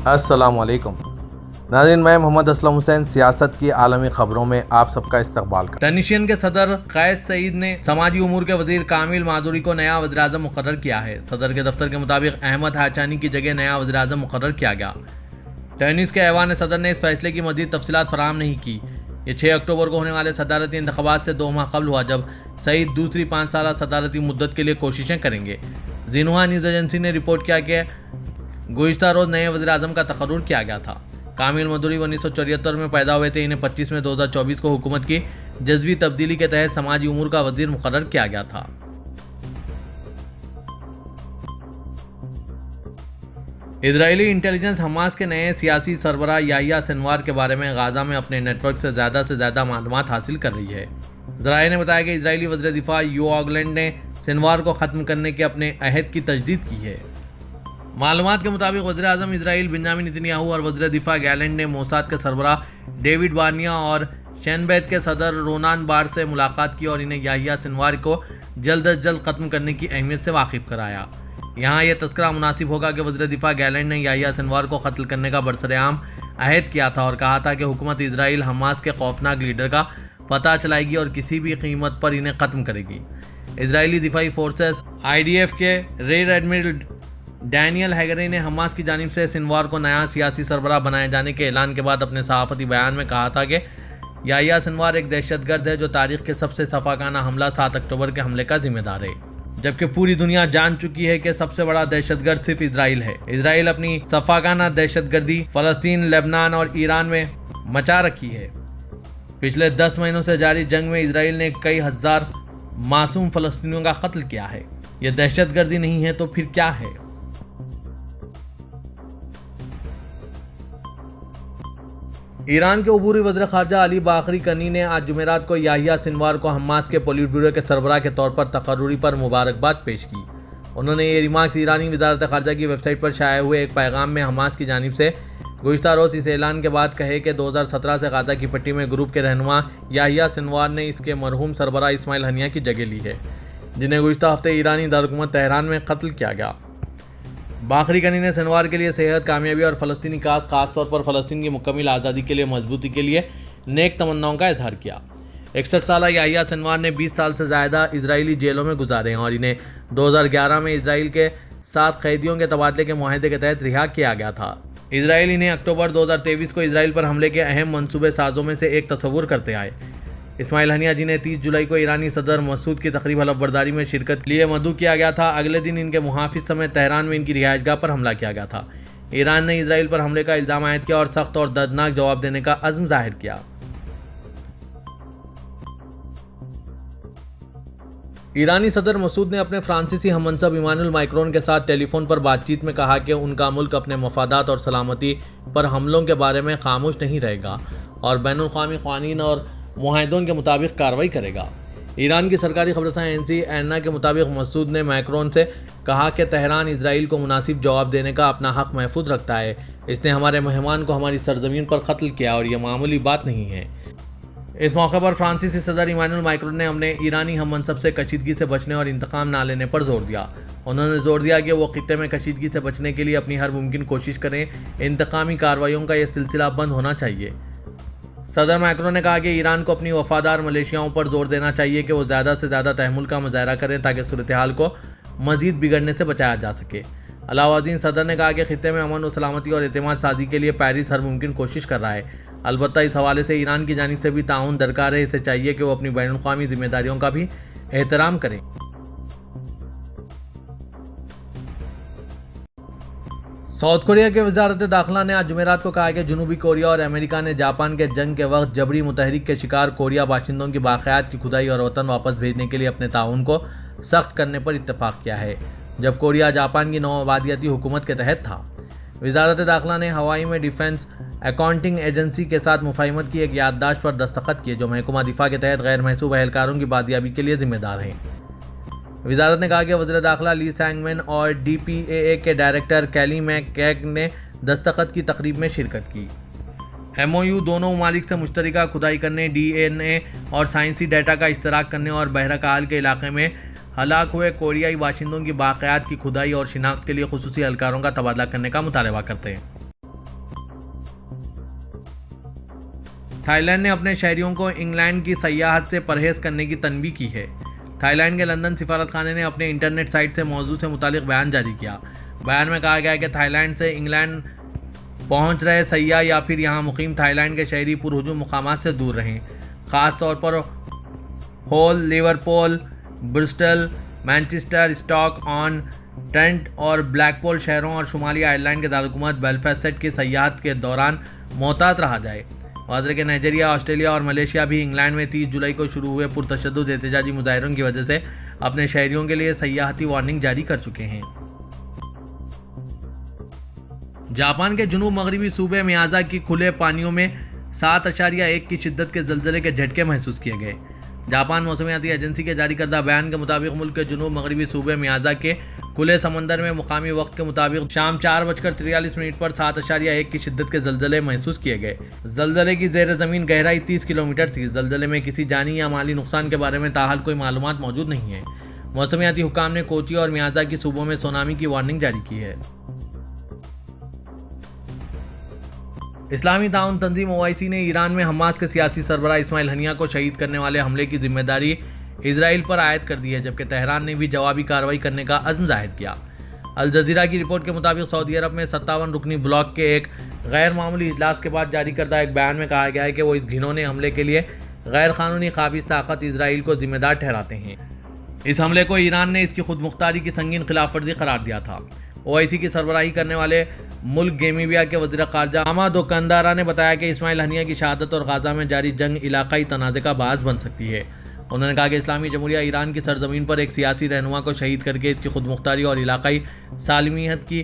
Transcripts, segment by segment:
السلام علیکم ناظرین، میں محمد اسلم حسین سیاست کی عالمی خبروں میں آپ سب کا استقبال کرتا ہوں۔ ٹینیشین کے صدر قیس سعید نے سماجی امور کے وزیر کامل مادوری کو نیا وزیر اعظم مقرر کیا ہے۔ صدر کے دفتر کے مطابق احمد حاچانی کی جگہ نیا وزیر اعظم مقرر کیا گیا۔ ٹینس کے ایوان صدر نے اس فیصلے کی مزید تفصیلات فراہم نہیں کی۔ یہ 6 اکتوبر کو ہونے والے صدارتی انتخابات سے 2 ماہ قبل ہوا، جب سعید دوسری 5 سالہ صدارتی مدت کے لیے کوششیں کریں گے۔ زینہوا نیوز ایجنسی نے رپورٹ کیا کہ گزشتہ روز نئے وزیر اعظم کا تقرر کیا گیا تھا۔ کامل مادوری 1974 میں پیدا ہوئے تھے۔ انہیں 25 میں 2024 کو حکومت کی جزوی تبدیلی کے تحت سماجی امور کا وزیر مقرر کیا گیا تھا۔ اسرائیلی انٹیلیجنس حماس کے نئے سیاسی سربراہ یحییٰ سنوار کے بارے میں غزہ میں اپنے نیٹ ورک سے زیادہ معلومات حاصل کر رہی ہے۔ ذرائع نے بتایا کہ اسرائیلی وزیر دفاع یوآو گلینٹ نے سنوار کو ختم کرنے کے اپنے عہد کی تجدید کی ہے۔ معلومات کے مطابق وزیر اعظم اسرائیل بنیامین نتنیاہو اور وزیر دفاع گیلنٹ نے موساد کے سربراہ ڈیوڈ بارنیا اور شین بیت کے صدر رونان بار سے ملاقات کی اور انہیں یحییٰ سنوار کو جلد از جلد ختم کرنے کی اہمیت سے واقف کرایا۔ یہاں یہ تذکرہ مناسب ہوگا کہ وزیر دفاع گیلنٹ نے یحییٰ سنوار کو قتل کرنے کا برسرعام عہد کیا تھا اور کہا تھا کہ حکومت اسرائیل حماس کے خوفناک لیڈر کا پتہ چلائے گی اور کسی بھی قیمت پر انہیں ختم کرے گی۔ اسرائیلی دفاعی فورسز IDF کے ریئر ایڈمرل ڈینیل ہیگری نے حماس کی جانب سے سنوار کو نیا سیاسی سربراہ بنائے جانے کے اعلان کے بعد اپنے صحافتی بیان میں کہا تھا کہ یحییٰ سنوار ایک دہشت گرد ہے جو تاریخ کے سب سے صفاقانہ حملہ 7 اکتوبر کے حملے کا ذمہ دار ہے، جبکہ پوری دنیا جان چکی ہے کہ سب سے بڑا دہشت گرد صرف اسرائیل ہے۔ اسرائیل اپنی صفاقانہ دہشت گردی فلسطین، لبنان اور ایران میں مچا رکھی ہے۔ پچھلے 10 مہینوں سے جاری جنگ میں اسرائیل نے کئی ہزار معصوم فلسطینیوں کا قتل کیا ہے۔ یہ دہشت گردی نہیں ہے تو پھر کیا ہے؟ ایران کے عبوری وزیر خارجہ علی باقری کنی نے آج جمعرات کو یحییٰ سنوار کو حماس کے پولیٹ بیورو کے سربراہ کے طور پر تقرری پر مبارکباد پیش کی۔ انہوں نے یہ ریمارکس ایرانی وزارت خارجہ کی ویب سائٹ پر شائع ہوئے ایک پیغام میں حماس کی جانب سے گزشتہ روز اس اعلان کے بعد کہے کہ 2017 سے غزہ کی پٹی میں گروپ کے رہنما یحییٰ سنوار نے اس کے مرحوم سربراہ اسماعیل ہنیہ کی جگہ لی ہے، جنہیں گزشتہ ہفتے ایرانی دارالحکومت تہران میں قتل کیا گیا۔ باقری کنی نے سنوار کے لیے صحت، کامیابی اور فلسطینی کاز، خاص طور پر فلسطین کی مکمل آزادی کے لیے مضبوطی کے لیے نیک تمناؤں کا اظہار کیا۔ 61 سالہ یحییٰ سنوار نے 20 سال سے زیادہ اسرائیلی جیلوں میں گزارے ہیں اور انہیں 2011 میں اسرائیل کے 7 قیدیوں کے تبادلے کے معاہدے کے تحت رہا کیا گیا تھا۔ اسرائیل انہیں اکتوبر 2023 کو اسرائیل پر حملے کے اہم منصوبے سازوں میں سے ایک تصور کرتے آئے۔ اسماعیل ہنیہ، جنہیں 30 جولائی کو ایرانی صدر مسعود کی تقریب حلف برداری میں شرکت کے لیے مدعو کیا گیا تھا، اگلے دن ان کے محافظ سمیت تہران میں ان کی رہائش گاہ پر حملہ کیا گیا تھا۔ ایران نے اسرائیل پر حملے کا الزام عائد کیا اور سخت اور دردناک جواب دینے کا عزم ظاہر کیا۔ ایرانی صدر مسعود نے اپنے فرانسیسی ہم منصب ایمانوئل میکرون کے ساتھ ٹیلی فون پر بات چیت میں کہا کہ ان کا ملک اپنے مفادات اور سلامتی پر حملوں کے بارے میں خاموش نہیں رہے گا اور بین الاقوامی قوانین اور معاہدوں کے مطابق کارروائی کرے گا۔ ایران کی سرکاری خبررساں ایجنسی ایرنا کے مطابق مسعود نے میکرون سے کہا کہ تہران اسرائیل کو مناسب جواب دینے کا اپنا حق محفوظ رکھتا ہے۔ اس نے ہمارے مہمان کو ہماری سرزمین پر قتل کیا اور یہ معمولی بات نہیں ہے۔ اس موقع پر فرانسیسی صدر ایمانوئل میکرون نے اپنے ایرانی ہم منصب سے کشیدگی سے بچنے اور انتقام نہ لینے پر زور دیا۔ انہوں نے زور دیا کہ وہ خطے میں کشیدگی سے بچنے کے لیے اپنی ہر ممکن کوشش کریں۔ انتقامی کارروائیوں کا یہ سلسلہ بند ہونا چاہیے۔ صدر میکرون نے کہا کہ ایران کو اپنی وفادار ملیشیاؤں پر زور دینا چاہیے کہ وہ زیادہ سے زیادہ تحمل کا مظاہرہ کریں تاکہ صورتحال کو مزید بگڑنے سے بچایا جا سکے۔ علاوہ ازیں صدر نے کہا کہ خطے میں امن و سلامتی اور اعتماد سازی کے لیے پیرس ہر ممکن کوشش کر رہا ہے، البتہ اس حوالے سے ایران کی جانب سے بھی تعاون درکار ہے۔ اسے چاہیے کہ وہ اپنی بین الاقوامی ذمہ داریوں کا بھی احترام کریں۔ ساؤتھ کوریا کے وزارت داخلہ نے آج جمعرات کو کہا کہ جنوبی کوریا اور امریکہ نے جاپان کے جنگ کے وقت جبری متحرک کے شکار کوریا باشندوں کی باقیات کی کھدائی اور وطن واپس بھیجنے کے لیے اپنے تعاون کو سخت کرنے پر اتفاق کیا ہے، جب کوریا جاپان کی نوآبادیاتی حکومت کے تحت تھا۔ وزارت داخلہ نے ہوائی میں ڈیفنس اکاؤنٹنگ ایجنسی کے ساتھ مفاہمت کی ایک یادداشت پر دستخط کیے جو محکمہ دفاع کے تحت غیر محسوب اہلکاروں کی بازیابی کے لیے ذمہ دار ہیں۔ وزارت نے کہا کہ وزیر داخلہ لی سینگ مین اور DPAA کے ڈائریکٹر کیلی میک کیگ نے دستخط کی تقریب میں شرکت کی۔ MOU دونوں ممالک سے مشترکہ کھدائی کرنے، DNA اور سائنسی ڈیٹا کا اشتراک کرنے اور بحرہ کاہل کے علاقے میں ہلاک ہوئے کوریائی باشندوں کی باقیات کی کھدائی اور شناخت کے لیے خصوصی اہلکاروں کا تبادلہ کرنے کا مطالبہ کرتے ہیں۔ تھائی لینڈ نے اپنے شہریوں کو انگلینڈ کی سیاحت سے پرہیز کرنے کی تنبیہ کی ہے۔ تھائی لینڈ کے لندن سفارت خانے نے اپنے انٹرنیٹ سائٹ سے موضوع سے متعلق بیان جاری کیا۔ بیان میں کہا گیا ہے کہ تھائی لینڈ سے انگلینڈ پہنچ رہے سیاح یا پھر یہاں مقیم تھائی لینڈ کے شہری پرہجوم مقامات سے دور رہیں، خاص طور پر Hull, Liverpool, Bristol, Manchester, Stoke on Trent اور بلیک پول شہروں اور شمالی آئرلینڈ کے دارالحکومت بیلفاسٹ کی سیاحت کے دوران محتاط رہا جائے۔ واضح کہ نائجیریا، آسٹریلیا اور ملیشیا بھی انگلینڈ میں 30 جولائی کو شروع ہوئے پرتشدد احتجاجی مظاہروں کی وجہ سے اپنے شہریوں کے لیے سیاحتی وارننگ جاری کر چکے ہیں۔ جاپان کے جنوب مغربی صوبے میازاکی کھلے پانیوں میں 7.1 کی شدت کے زلزلے کے جھٹکے محسوس کیے گئے۔ جاپان موسمیاتی ایجنسی کے جاری کردہ بیان کے مطابق ملک کے جنوب مغربی صوبے میازاکی کے کھلے سمندر میں مقامی وقت کے مطابق شام 4:43 پر 7.1 کی شدت کے زلزلے محسوس کیے گئے۔ زلزلے کی زیر زمین گہرائی 30 کلومیٹر تھی۔ زلزلے میں کسی جانی یا مالی نقصان کے بارے میں تاحال کوئی معلومات موجود نہیں ہے۔ موسمیاتی حکام نے کوچی اور میازاکی صوبوں میں سونامی کی وارننگ جاری کی ہے۔ اسلامی تعاون تنظیم OIC نے ایران میں حماس کے سیاسی سربراہ اسماعیل ہنیہ کو شہید کرنے والے حملے کی ذمہ داری اسرائیل پر عائد کر دی ہے، جبکہ تہران نے بھی جوابی کارروائی کرنے کا عزم ظاہر کیا۔ الجزیرہ کی رپورٹ کے مطابق سعودی عرب میں 57 رکنی بلاک کے ایک غیر معمولی اجلاس کے بعد جاری کردہ ایک بیان میں کہا گیا ہے کہ وہ اس گھنونے حملے کے لیے غیر قانونی قابض طاقت اسرائیل کو ذمہ دار ٹھہراتے ہیں۔ اس حملے کو ایران نے اس کی خود مختاری کی سنگین خلاف ورزی قرار دیا تھا۔ OIC کی سربراہی کرنے والے ملک گیمیبیا کے وزیر خارجہ حمادو کندارا نے بتایا کہ اسماعیل ہنیہ کی شہادت اور غزہ میں جاری جنگ علاقائی تنازع کا باعث بن سکتی ہے۔ انہوں نے کہا کہ اسلامی جمہوریہ ایران کی سرزمین پر ایک سیاسی رہنما کو شہید کر کے اس کی خود مختاری اور علاقائی سالمیت کی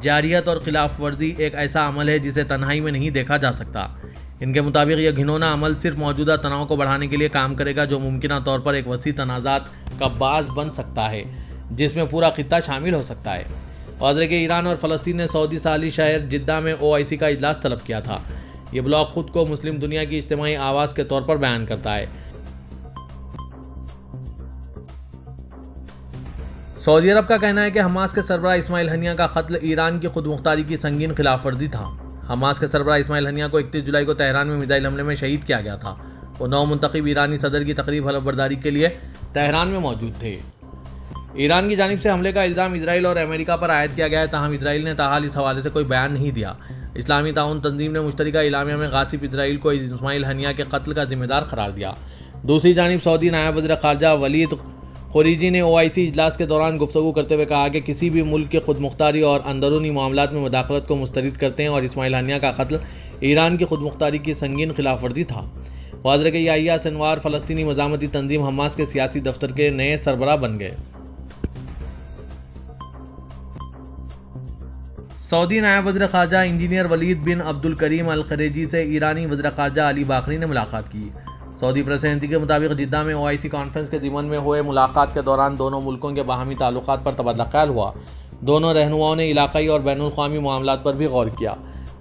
جارحیت اور خلاف ورزی ایک ایسا عمل ہے جسے تنہائی میں نہیں دیکھا جا سکتا۔ ان کے مطابق یہ گھنونا عمل صرف موجودہ تناؤ کو بڑھانے کے لیے کام کرے گا، جو ممکنہ طور پر ایک وسیع تنازعات کا باعث بن سکتا ہے جس میں پورا خطہ شامل ہو سکتا ہے۔ واضح کہ ایران اور فلسطین نے سعودی ساحلی شہر جدہ میں OIC کا اجلاس طلب کیا تھا۔ یہ بلاک خود کو مسلم دنیا کی اجتماعی آواز کے طور پر بیان کرتا ہے۔ سعودی عرب کا کہنا ہے کہ حماس کے سربراہ اسماعیل ہنیہ کا قتل ایران کی خود مختاری کی سنگین خلاف ورزی تھا۔ حماس کے سربراہ اسماعیل ہنیہ کو 31 جولائی کو تہران میں میزائل حملے میں شہید کیا گیا تھا۔ وہ نو منتخب ایرانی صدر کی تقریب حلف برداری کے لیے تہران میں موجود تھے۔ ایران کی جانب سے حملے کا الزام اسرائیل اور امریکہ پر عائد کیا گیا ہے، تاہم اسرائیل نے تاحال اس حوالے سے کوئی بیان نہیں دیا۔ اسلامی تعاون تنظیم نے مشترکہ اعلامیہ میں غاصب اسرائیل کو اسماعیل ہنیہ کے قتل کا ذمہ دار قرار دیا۔ دوسری جانب سعودی نائب وزیر خارجہ ولید خوریجی نے OIC اجلاس کے دوران گفتگو کرتے ہوئے کہا کہ کسی بھی ملک کے خود مختاری اور اندرونی معاملات میں مداخلت کو مسترد کرتے ہیں اور اسماعیل ہنیہ کا قتل ایران کی خود مختاری کی سنگین خلاف ورزی تھا۔ واضح کہ یحییٰ سنوار فلسطینی مزاحمتی تنظیم حماس کے سیاسی دفتر کے نئے سربراہ بن گئے۔ سعودی نائب وزیر خارجہ انجینئر ولید بن عبدالکریم الخریجی سے ایرانی وزیر خارجہ علی باقری نے ملاقات کی۔ سعودی پریس ایجنسی کے مطابق جدہ میں OIC کانفرنس کے ضمن میں ہوئے ملاقات کے دوران دونوں ملکوں کے باہمی تعلقات پر تبادلہ خیال ہوا۔ دونوں رہنماؤں نے علاقائی اور بین الاقوامی معاملات پر بھی غور کیا۔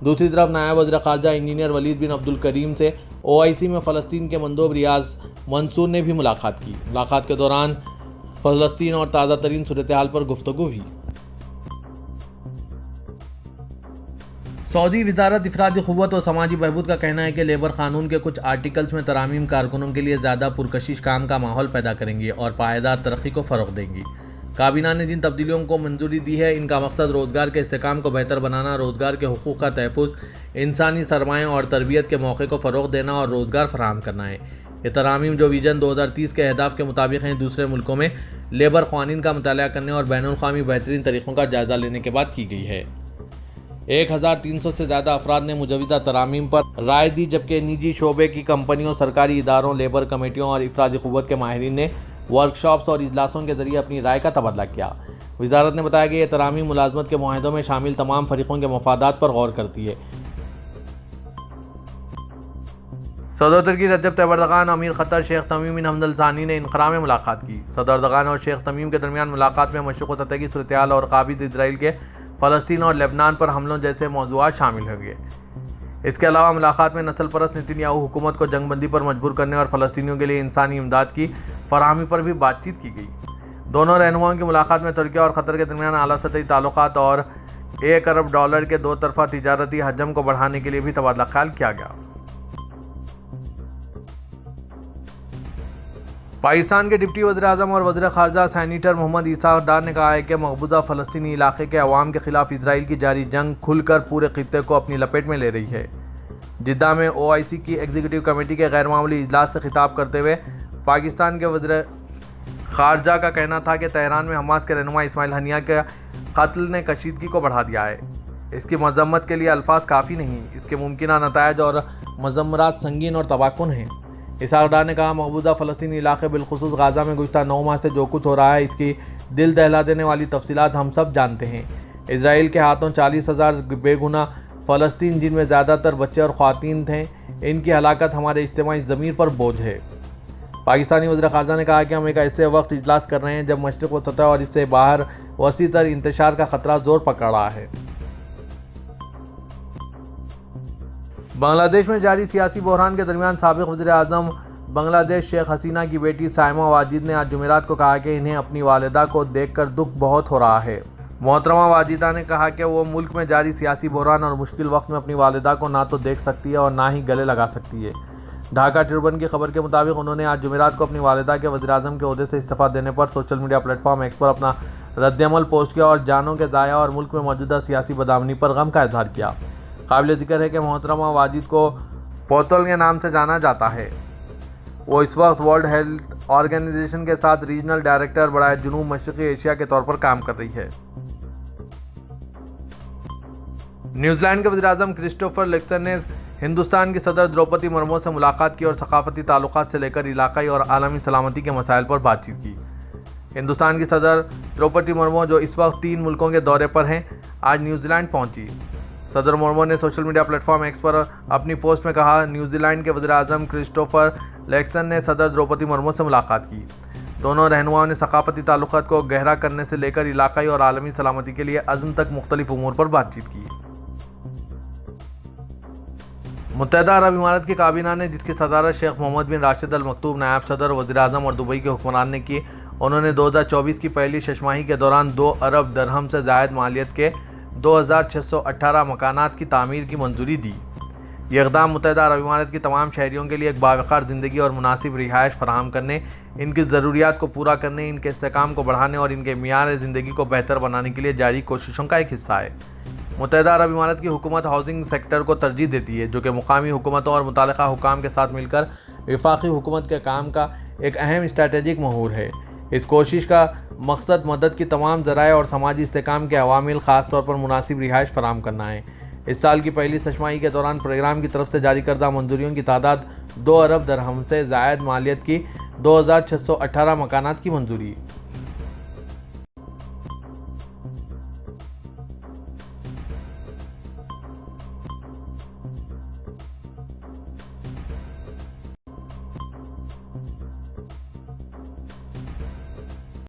دوسری طرف نائب وزیر خارجہ انجینئر ولید بن عبدالکریم سے OIC میں فلسطین کے مندوب ریاض منصور نے بھی ملاقات کی۔ ملاقات کے دوران فلسطین اور تازہ ترین صورتحال پر گفتگو ہوئی۔ سعودی وزارت افرادی قوت و سماجی بہبود کا کہنا ہے کہ لیبر قانون کے کچھ آرٹیکلز میں ترامیم کارکنوں کے لیے زیادہ پرکشش کام کا ماحول پیدا کریں گی اور پائیدار ترقی کو فروغ دیں گی۔ کابینہ نے جن تبدیلیوں کو منظوری دی ہے، ان کا مقصد روزگار کے استحکام کو بہتر بنانا، روزگار کے حقوق کا تحفظ، انسانی سرمایہ اور تربیت کے موقع کو فروغ دینا اور روزگار فراہم کرنا ہے۔ یہ ترامیم جو ویژن 2030 کے اہداف کے مطابق ہیں، دوسرے ملکوں میں لیبر قوانین کا مطالعہ کرنے اور بین الاقوامی بہترین طریقوں کا جائزہ لینے کے بعد کی گئی ہے۔ 1300 سے زیادہ افراد نے مجوزہ ترامیم پر رائے دی، جبکہ نجی شعبے کی کمپنیوں، سرکاری اداروں، لیبر کمیٹیوں اور افرادی قوت کے ماہرین نے ورکشاپس اور اجلاسوں کے ذریعے اپنی رائے کا تبادلہ کیا۔ وزارت نے بتایا کہ یہ ترامیم ملازمت کے معاہدوں میں شامل تمام فریقوں کے مفادات پر غور کرتی ہے۔ صدر ترکی رجب طیب اردوغان، امیر قطر شیخ تمیم بن حمد الثانی نے انقرہ میں ملاقات کی۔ صدر اردوغان اور شیخ تمیم کے درمیان ملاقات میں مشرق وسطیٰ کی صورتحال اور قابض اسرائیل کے فلسطین اور لبنان پر حملوں جیسے موضوعات شامل ہوں گے۔ اس کے علاوہ ملاقات میں نسل پرست نتن یاہو حکومت کو جنگ بندی پر مجبور کرنے اور فلسطینیوں کے لیے انسانی امداد کی فراہمی پر بھی بات چیت کی گئی۔ دونوں رہنماؤں کی ملاقات میں ترکی اور قطر کے درمیان اعلیٰ سطحی تعلقات اور $1 ارب کے دو طرفہ تجارتی حجم کو بڑھانے کے لیے بھی تبادلہ خیال کیا گیا۔ پاکستان کے ڈپٹی وزیر اعظم اور وزیر خارجہ سینیٹر محمد اسحاق ڈار نے کہا ہے کہ مقبوضہ فلسطینی علاقے کے عوام کے خلاف اسرائیل کی جاری جنگ کھل کر پورے خطے کو اپنی لپیٹ میں لے رہی ہے۔ جدہ میں OIC کی ایگزیکٹو کمیٹی کے غیر معمولی اجلاس سے خطاب کرتے ہوئے پاکستان کے وزیر خارجہ کا کہنا تھا کہ تہران میں حماس کے رہنما اسماعیل ہنیہ کے قتل نے کشیدگی کو بڑھا دیا ہے۔ اس کی مذمت کے لیے الفاظ کافی نہیں، اس کے ممکنہ نتائج اور مضمرات سنگین اور تباہ کن ہیں۔ اسحاق ڈار نے کہا مقبوضہ فلسطینی علاقے بالخصوص غزہ میں گزشتہ 9 ماہ سے جو کچھ ہو رہا ہے اس کی دل دہلا دینے والی تفصیلات ہم سب جانتے ہیں۔ اسرائیل کے ہاتھوں 40,000 بے گناہ فلسطین جن میں زیادہ تر بچے اور خواتین تھے، ان کی ہلاکت ہمارے اجتماعی ضمیر پر بوجھ ہے۔ پاکستانی وزیر خارجہ نے کہا کہ ہم ایک ایسے وقت اجلاس کر رہے ہیں جب مشرق و سطح اور اس سے باہر وسیع تر انتشار کا خطرہ زور پکڑ رہا ہے۔ بنگلہ دیش میں جاری سیاسی بحران کے درمیان سابق وزیر اعظم بنگلہ دیش شیخ حسینہ کی بیٹی سائمہ واجد نے آج جمعرات کو کہا کہ انہیں اپنی والدہ کو دیکھ کر دکھ بہت ہو رہا ہے۔ محترمہ واجدہ نے کہا کہ وہ ملک میں جاری سیاسی بحران اور مشکل وقت میں اپنی والدہ کو نہ تو دیکھ سکتی ہے اور نہ ہی گلے لگا سکتی ہے۔ ڈھاکہ ٹربن کی خبر کے مطابق انہوں نے آج جمعرات کو اپنی والدہ کے وزیر اعظم کے عہدے سے استعفیٰ دینے پر social media platform X پر اپنا رد عمل پوسٹ کیا اور جانوں کے ضائع اور ملک میں موجودہ سیاسی بدامنی پر غم کا اظہار کیا۔ قابل ذکر ہے کہ محترمہ واجد کو پوتل کے نام سے جانا جاتا ہے۔ وہ اس وقت ورلڈ ہیلتھ آرگنائزیشن کے ساتھ ریجنل ڈائریکٹر برائے جنوب مشرقی ایشیا کے طور پر کام کر رہی ہے۔ نیوزی لینڈ کے وزیر اعظم کرسٹوفر لیکسن نے ہندوستان کی صدر دروپدی مرمو سے ملاقات کی اور ثقافتی تعلقات سے لے کر علاقائی اور عالمی سلامتی کے مسائل پر بات چیت کی۔ ہندوستان کی صدر دروپدی مرمو جو اس وقت 3 ملکوں کے دورے پر ہیں، آج نیوزی لینڈ پہنچی۔ صدر مرمو نے social media platform X پر اپنی پوسٹ میں کہا نیوزی لینڈ کے وزیر اعظم کرسٹوفر لیکسن نے صدر دروپدی مرمو سے ملاقات کی۔ دونوں رہنماؤں نے ثقافتی تعلقات کو گہرا کرنے سے لے کر علاقائی اور عالمی سلامتی کے لیے عزم تک مختلف امور پر بات چیت کی۔ متحدہ عرب امارات کی کابینہ نے جس کی صدارت شیخ محمد بن راشد ال مکتوم نائب صدر وزیر اعظم اور دبئی کے حکمران نے کی، انہوں نے 2024 کی پہلی 6 ماہی کے دوران 2 ارب درہم سے زائد مالیت کے 2618 مکانات کی تعمیر کی منظوری دی۔ یہ اقدام متحدہ عرب امارات کی تمام شہریوں کے لیے ایک باوقار زندگی اور مناسب رہائش فراہم کرنے، ان کی ضروریات کو پورا کرنے، ان کے استحکام کو بڑھانے اور ان کے معیار زندگی کو بہتر بنانے کے لیے جاری کوششوں کا ایک حصہ ہے۔ متحدہ عرب امارات کی حکومت ہاؤسنگ سیکٹر کو ترجیح دیتی ہے، جو کہ مقامی حکومتوں اور متعلقہ حکام کے ساتھ مل کر وفاقی حکومت کے کام کا ایک اہم اسٹریٹجک محور ہے۔ اس کوشش کا مقصد مدد کی تمام ذرائع اور سماجی استحکام کے عوامل، خاص طور پر مناسب رہائش فراہم کرنا ہے۔ اس سال کی پہلی 6 ماہی کے دوران پروگرام کی طرف سے جاری کردہ منظوریوں کی تعداد 2 ارب درہم سے زائد مالیت کی 2618 مکانات کی منظوری